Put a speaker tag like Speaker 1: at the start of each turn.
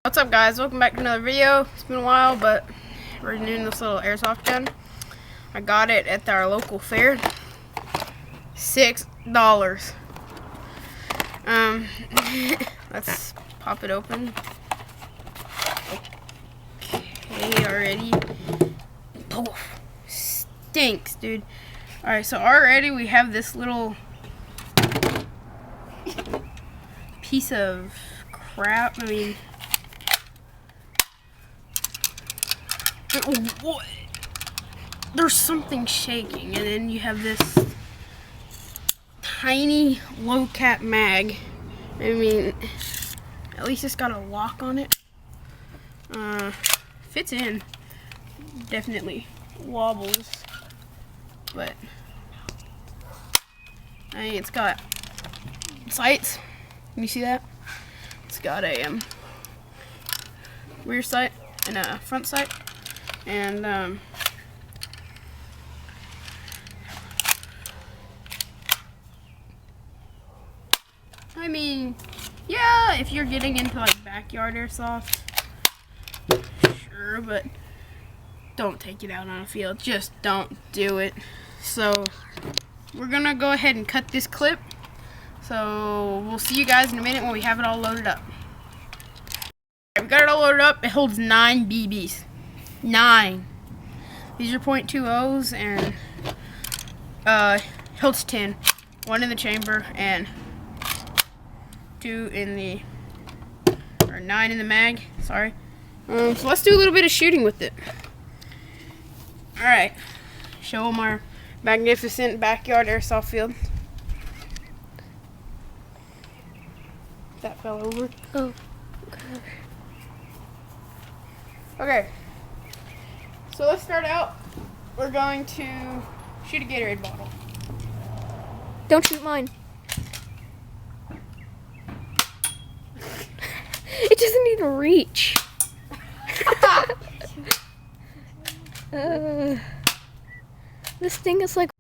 Speaker 1: What's up, guys? Welcome back to another video. It's been a while, but we're doing this little airsoft gun. I got it at our local fair. $6. Let's pop it open. Okay, already. Oh, stinks, dude. Alright, so already we have this little piece of crap. I mean, what? There's something shaking, and then you have this tiny low cap mag. I mean, at least it's got a lock on it. Fits in. Definitely wobbles, but I mean, it's got sights. Can you see that? It's got a rear sight and a front sight, and I mean, yeah, if you're getting into like backyard airsoft, sure, but don't take it out on a field. Just don't do it. So we're gonna go ahead and cut this clip. So we'll see you guys in a minute when we have it all loaded up. We got it all loaded up. It holds 9 BBs. 9. These are .20s and holds 10. 1 in the chamber and 2 in the, or 9 in the mag. Sorry. So let's do a little bit of shooting with it. All right. Show them our magnificent backyard airsoft field. That fell over.
Speaker 2: Oh, gosh.
Speaker 1: Okay. So let's start out. We're going to shoot a Gatorade bottle.
Speaker 2: Don't shoot mine. It doesn't even reach. This thing is like